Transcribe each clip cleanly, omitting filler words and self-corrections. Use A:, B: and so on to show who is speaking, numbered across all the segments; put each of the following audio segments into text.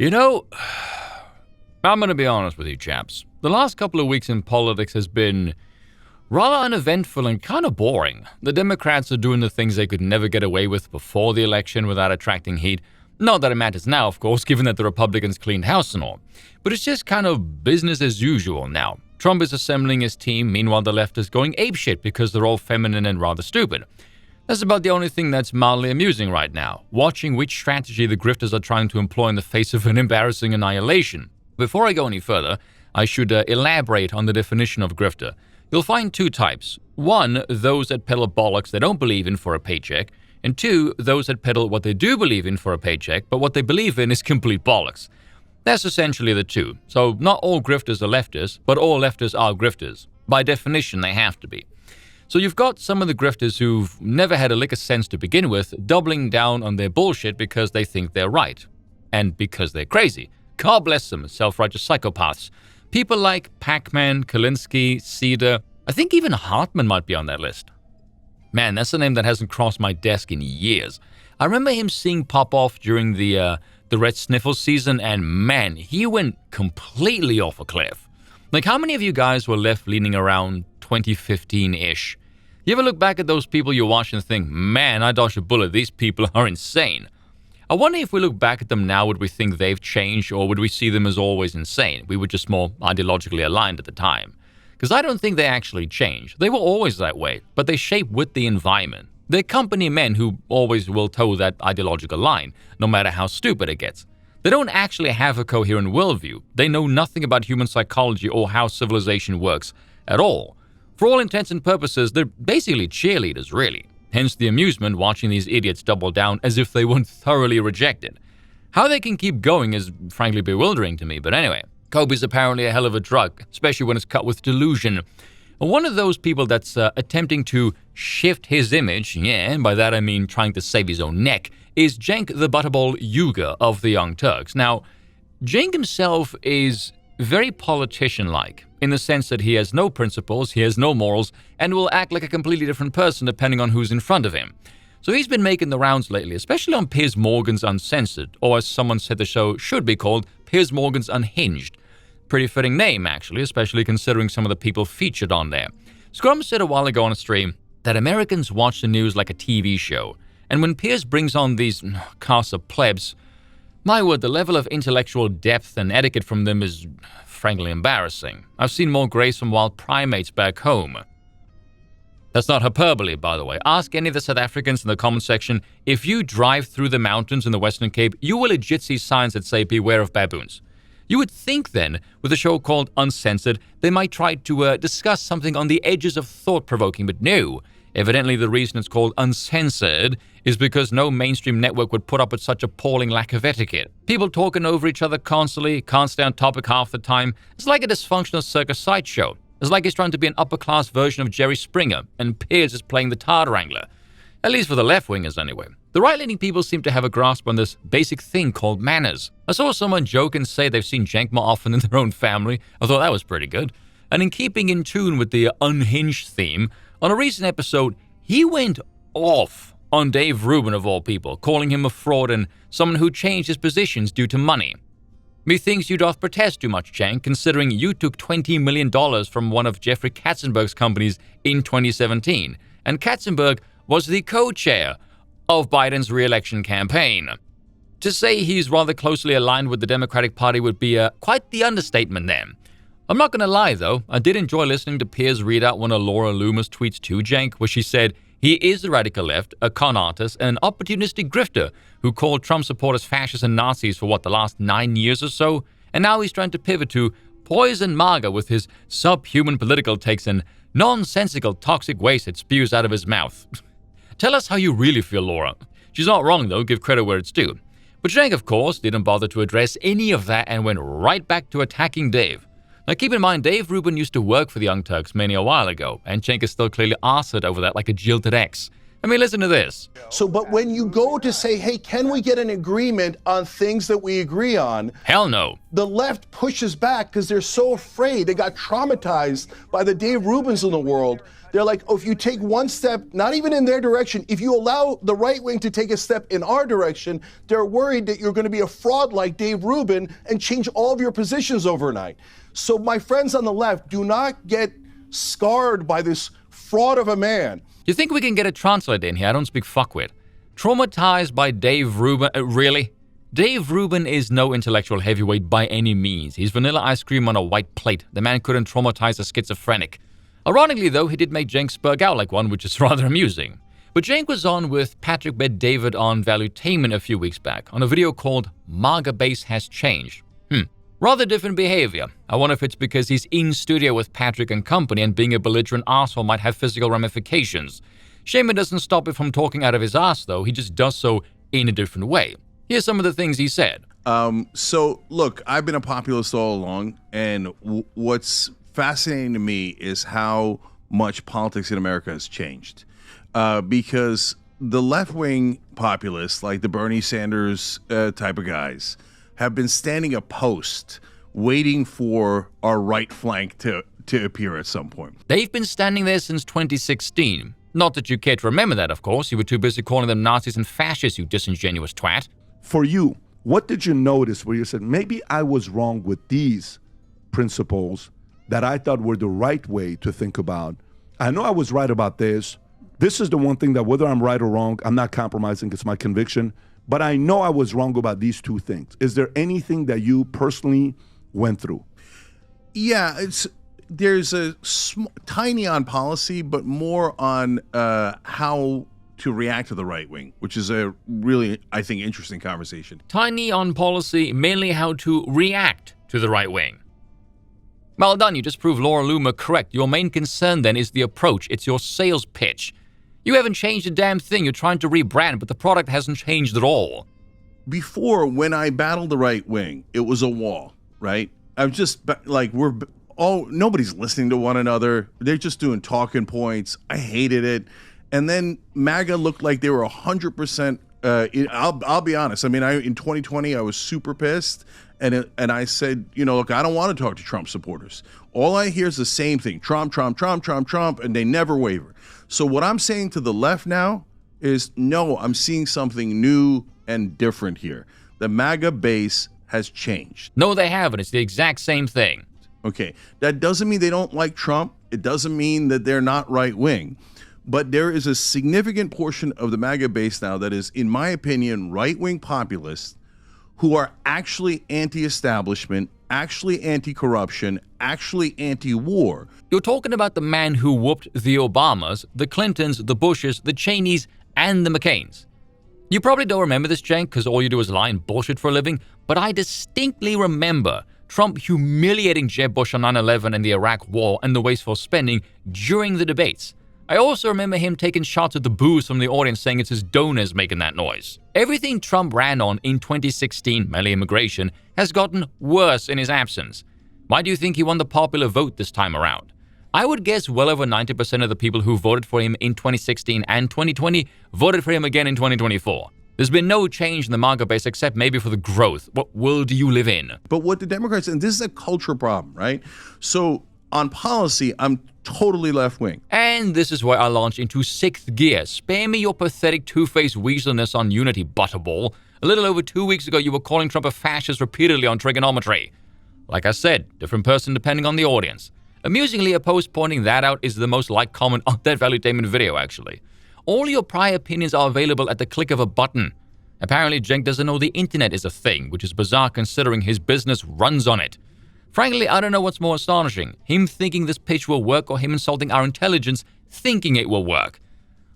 A: You know, I'm going to be honest with you chaps. The last couple of weeks in politics has been rather uneventful and kind of boring. The Democrats are doing the things they could never get away with before the election without attracting heat. Not that it matters now, of course, given that the Republicans cleaned house and all. But it's just kind of business as usual now. Trump is assembling his team, meanwhile the left is going apeshit because they're all feminine and rather stupid. That's about the only thing that's mildly amusing right now, watching which strategy the grifters are trying to employ in the face of an embarrassing annihilation. Before I go any further, I should elaborate on the definition of grifter. You'll find two types. One, those that peddle bollocks they don't believe in for a paycheck. And two, those that peddle what they do believe in for a paycheck, but what they believe in is complete bollocks. That's essentially the two. So not all grifters are leftists, but all leftists are grifters. By definition, they have to be. So you've got some of the grifters who've never had a lick of sense to begin with, doubling down on their bullshit because they think they're right. And because they're crazy. God bless them, self-righteous psychopaths. People like Pac-Man, Kalinske, Cedar, I think even Hartman might be on that list. Man, that's a name that hasn't crossed my desk in years. I remember him seeing pop off during the Red Sniffles season, and man, he went completely off a cliff. Like, how many of you guys were left leaning around 2015-ish? You ever look back at those people you watch and think, man, I dodged a bullet, these people are insane. I wonder if we look back at them now, would we think they've changed, or would we see them as always insane? We were just more ideologically aligned at the time. Because I don't think they actually changed. They were always that way, but they shape with the environment. They're company men who always will toe that ideological line, no matter how stupid it gets. They don't actually have a coherent worldview. They know nothing about human psychology or how civilization works at all. For all intents and purposes, they're basically cheerleaders, really. Hence the amusement watching these idiots double down as if they weren't thoroughly rejected. How they can keep going is frankly bewildering to me, but anyway. Kobe's apparently a hell of a drug, especially when it's cut with delusion. One of those people that's attempting to shift his image, yeah, and by that I mean trying to save his own neck, is Cenk the Butterball Uygur of the Young Turks. Now, Cenk himself is very politician-like, in the sense that he has no principles, he has no morals, and will act like a completely different person depending on who's in front of him. So he's been making the rounds lately, especially on Piers Morgan's Uncensored, or as someone said the show should be called, Piers Morgan's Unhinged. Pretty fitting name, actually, especially considering some of the people featured on there. Scrum said a while ago on a stream that Americans watch the news like a TV show, and when Piers brings on these cast of plebs, my word, the level of intellectual depth and etiquette from them is frankly embarrassing. I've seen more grace from wild primates back home. That's not hyperbole, by the way. Ask any of the South Africans in the comment section, if you drive through the mountains in the Western Cape, you will legit see signs that say, beware of baboons. You would think then, with a show called Uncensored, they might try to discuss something on the edges of thought-provoking, but no. Evidently the reason it's called Uncensored is because no mainstream network would put up with such appalling lack of etiquette. People talking over each other constantly, can't stay on topic half the time. It's like a dysfunctional circus sideshow. It's like he's trying to be an upper-class version of Jerry Springer, and Piers is playing the Tard Wrangler. At least for the left-wingers, anyway. The right-leaning people seem to have a grasp on this basic thing called manners. I saw someone joke and say they've seen Cenk more often than their own family. I thought that was pretty good. And in keeping in tune with the unhinged theme, on a recent episode, he went off on Dave Rubin of all people, calling him a fraud and someone who changed his positions due to money. Methinks you doth protest too much, Cenk, considering you took $20 million from one of Jeffrey Katzenberg's companies in 2017, and Katzenberg was the co-chair of Biden's re-election campaign. To say he's rather closely aligned with the Democratic Party would be quite the understatement then. I'm not going to lie, though. I did enjoy listening to Piers read out one of Laura Loomer's tweets to Cenk, where she said he is the radical left, a con artist, and an opportunistic grifter who called Trump supporters fascists and Nazis for the last 9 years or so, and now he's trying to pivot to poison MAGA with his subhuman political takes and nonsensical toxic waste that spews out of his mouth. Tell us how you really feel, Laura. She's not wrong, though, give credit where it's due. But Cenk, of course, didn't bother to address any of that and went right back to attacking Dave. Now keep in mind, Dave Rubin used to work for the Young Turks many a while ago, and Cenk is still clearly arsed over that like a jilted ex. I mean, listen to this.
B: So, but when you go to say, hey, can we get an agreement on things that we agree on?
A: Hell no.
B: The left pushes back because they're so afraid. They got traumatized by the Dave Rubins in the world. They're like, oh, if you take one step, not even in their direction, if you allow the right wing to take a step in our direction, they're worried that you're going to be a fraud like Dave Rubin and change all of your positions overnight. So my friends on the left, do not get scarred by this fraud of a man.
A: You think we can get a translator in here? I don't speak fuckwit. Traumatized by Dave Rubin? Really? Dave Rubin is no intellectual heavyweight by any means. He's vanilla ice cream on a white plate. The man couldn't traumatize a schizophrenic. Ironically, though, he did make Cenk spurg out like one, which is rather amusing. But Cenk was on with Patrick Bet-David on Valuetainment a few weeks back on a video called MAGA Base Has Changed. Rather different behavior. I wonder if it's because he's in studio with Patrick and company and being a belligerent asshole might have physical ramifications. Shame it doesn't stop it from talking out of his ass, though. He just does so in a different way. Here's some of the things he said.
C: So, look, I've been a populist all along, and what's fascinating to me is how much politics in America has changed. Because the left-wing populists, like the Bernie Sanders type of guys, have been standing a post waiting for our right flank to appear at some point.
A: They've been standing there since 2016. Not that you care to remember that, of course. You were too busy calling them Nazis and fascists, you disingenuous twat.
D: For you, what did you notice where you said, maybe I was wrong with these principles that I thought were the right way to think about? I know I was right about this. This is the one thing that whether I'm right or wrong, I'm not compromising. It's my conviction. But I know I was wrong about these two things. Is there anything that you personally went through?
C: Yeah, there's a tiny on policy, but more on how to react to the right wing, which is a really, I think, interesting conversation.
A: Tiny on policy, mainly how to react to the right wing. Well done, you just proved Laura Loomer correct. Your main concern then is the approach. It's your sales pitch. You haven't changed a damn thing. You're trying to rebrand, but the product hasn't changed at all.
C: Before, when I battled the right wing, it was a wall, right? I was just like, nobody's listening to one another. They're just doing talking points. I hated it. And then MAGA looked like they were 100%. I'll be honest. I mean, in 2020, I was super pissed. And I said, look, I don't want to talk to Trump supporters. All I hear is the same thing. Trump, Trump, Trump, Trump, Trump. And they never waver. So what I'm saying to the left now is, no, I'm seeing something new and different here. The MAGA base has changed.
A: No, they haven't. It's the exact same thing.
C: Okay. That doesn't mean they don't like Trump. It doesn't mean that they're not right wing. But there is a significant portion of the MAGA base now that is, in my opinion, right wing populists who are actually anti-establishment, actually anti-corruption, actually anti-war.
A: You're talking about the man who whooped the Obamas, the Clintons, the Bushes, the Cheneys, and the McCains. You probably don't remember this, Cenk, because all you do is lie and bullshit for a living, but I distinctly remember Trump humiliating Jeb Bush on 9/11 and the Iraq War and the wasteful spending during the debates. I also remember him taking shots at the booze from the audience saying it's his donors making that noise. Everything Trump ran on in 2016, mainly immigration, has gotten worse in his absence. Why do you think he won the popular vote this time around? I would guess well over 90% of the people who voted for him in 2016 and 2020 voted for him again in 2024. There's been no change in the MAGA base except maybe for the growth. What world do you live in?
C: But what the Democrats, and this is a cultural problem, right? So on policy, I'm totally left-wing.
A: And this is where I launch into sixth gear. Spare me your pathetic two-faced weaselness on unity, butterball. A little over 2 weeks ago, you were calling Trump a fascist repeatedly on trigonometry. Like I said, different person depending on the audience. Amusingly, a post pointing that out is the most liked comment on that Valuetainment video, actually. All your prior opinions are available at the click of a button. Apparently, Cenk doesn't know the internet is a thing, which is bizarre considering his business runs on it. Frankly, I don't know what's more astonishing, him thinking this pitch will work or him insulting our intelligence thinking it will work.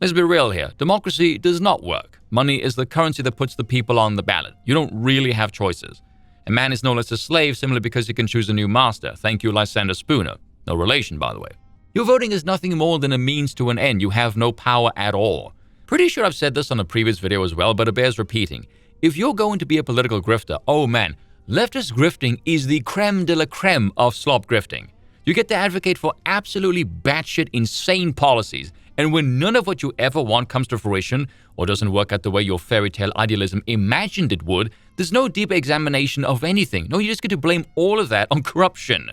A: Let's be real here. Democracy does not work. Money is the currency that puts the people on the ballot. You don't really have choices. A man is no less a slave simply because he can choose a new master. Thank you, Lysander Spooner. No relation, by the way. Your voting is nothing more than a means to an end. You have no power at all. Pretty sure I've said this on a previous video as well, but it bears repeating. If you're going to be a political grifter, oh man, leftist grifting is the creme de la creme of slop grifting. You get to advocate for absolutely batshit insane policies, And when none of what you ever want comes to fruition, or doesn't work out the way your fairy tale idealism imagined it would, there's no deeper examination of anything. No, you just get to blame all of that on corruption.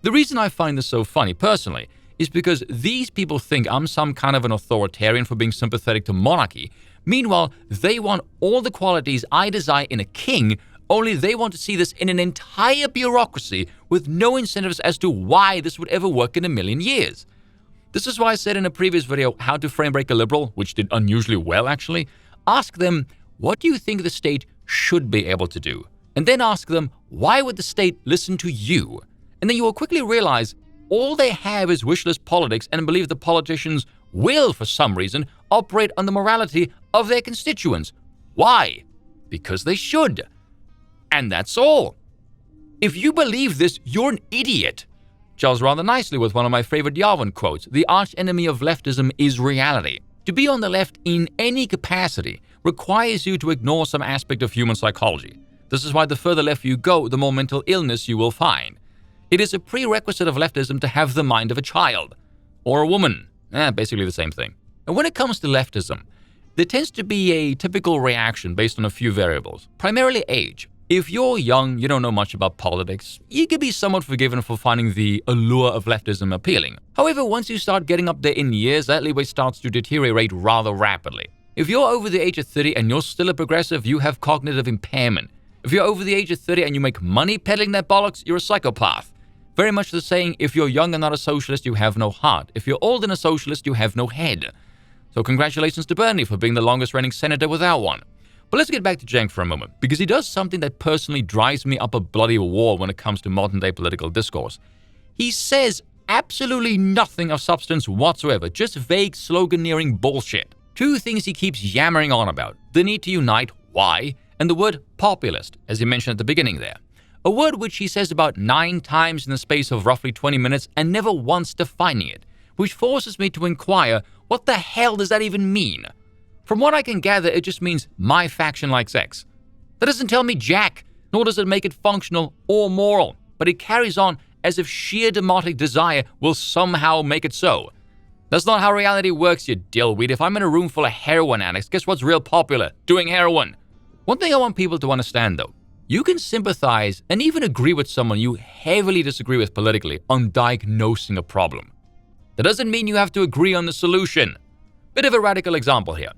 A: The reason I find this so funny, personally, is because these people think I'm some kind of an authoritarian for being sympathetic to monarchy. Meanwhile, they want all the qualities I desire in a king, only they want to see this in an entire bureaucracy with no incentives as to why this would ever work in a million years. This is why I said in a previous video, How to Frame Break a Liberal, which did unusually well actually, ask them, what do you think the state should be able to do? And then ask them, why would the state listen to you? And then you will quickly realize all they have is wish list politics and believe the politicians will, for some reason, operate on the morality of their constituents. Why? Because they should. And that's all. If you believe this, you're an idiot. Gels rather nicely with one of my favorite Yarvin quotes, the archenemy of leftism is reality. To be on the left in any capacity requires you to ignore some aspect of human psychology. This is why the further left you go, the more mental illness you will find. It is a prerequisite of leftism to have the mind of a child. Or a woman. Basically the same thing. And when it comes to leftism, there tends to be a typical reaction based on a few variables, primarily age. If you're young, you don't know much about politics, you could be somewhat forgiven for finding the allure of leftism appealing. However, once you start getting up there in years, that leeway starts to deteriorate rather rapidly. If you're over the age of 30 and you're still a progressive, you have cognitive impairment. If you're over the age of 30 and you make money peddling that bollocks, you're a psychopath. Very much the saying, if you're young and not a socialist, you have no heart. If you're old and a socialist, you have no head. So congratulations to Bernie for being the longest reigning senator without one. But let's get back to Cenk for a moment, because he does something that personally drives me up a bloody wall when it comes to modern-day political discourse. He says absolutely nothing of substance whatsoever, just vague sloganeering bullshit. Two things he keeps yammering on about: the need to unite, why, and the word populist, as he mentioned at the beginning there. A word which he says about 9 times in the space of roughly 20 minutes and never once defining it, which forces me to inquire, what the hell does that even mean? From what I can gather, it just means my faction likes X. That doesn't tell me jack, nor does it make it functional or moral, but it carries on as if sheer demotic desire will somehow make it so. That's not how reality works, you dillweed. If I'm in a room full of heroin addicts, guess what's real popular? Doing heroin. One thing I want people to understand though, you can sympathize and even agree with someone you heavily disagree with politically on diagnosing a problem. That doesn't mean you have to agree on the solution. Bit of a radical example here.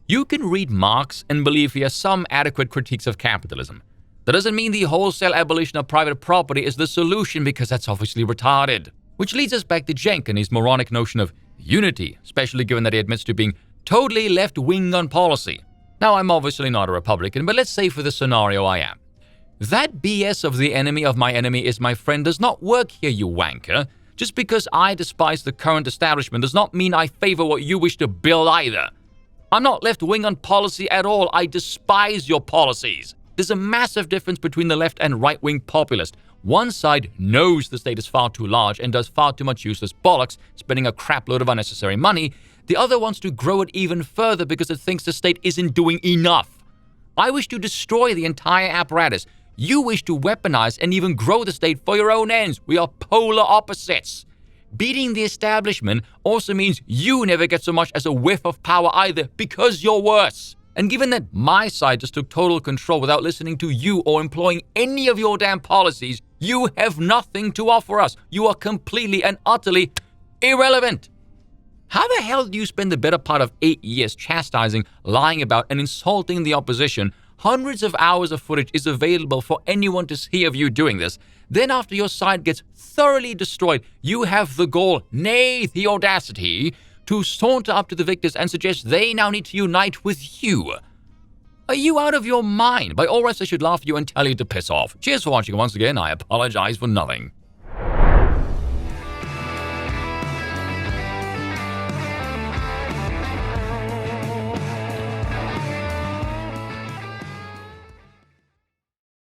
A: You can read Marx and believe he has some adequate critiques of capitalism. That doesn't mean the wholesale abolition of private property is the solution, because that's obviously retarded. Which leads us back to Cenk and his moronic notion of unity, especially given that he admits to being totally left-wing on policy. Now, I'm obviously not a Republican, but let's say for this scenario I am. That BS of the enemy of my enemy is my friend does not work here, you wanker. Just because I despise the current establishment does not mean I favor what you wish to build either. I'm not left-wing on policy at all. I despise your policies. There's a massive difference between the left and right-wing populist. One side knows the state is far too large and does far too much useless bollocks, spending a crapload of unnecessary money. The other wants to grow it even further because it thinks the state isn't doing enough. I wish to destroy the entire apparatus. You wish to weaponize and even grow the state for your own ends. We are polar opposites. Beating the establishment also means you never get so much as a whiff of power either, because you're worse. And given that my side just took total control without listening to you or employing any of your damn policies, you have nothing to offer us. You are completely and utterly irrelevant. How the hell do you spend the better part of 8 years chastising, lying about, and insulting the opposition? Hundreds of hours of footage is available for anyone to see of you doing this. Then after your side gets thoroughly destroyed, you have the gall, nay, the audacity, to saunter up to the victors and suggest they now need to unite with you. Are you out of your mind? By all rights, I should laugh at you and tell you to piss off. Cheers for watching once again. I apologize for nothing.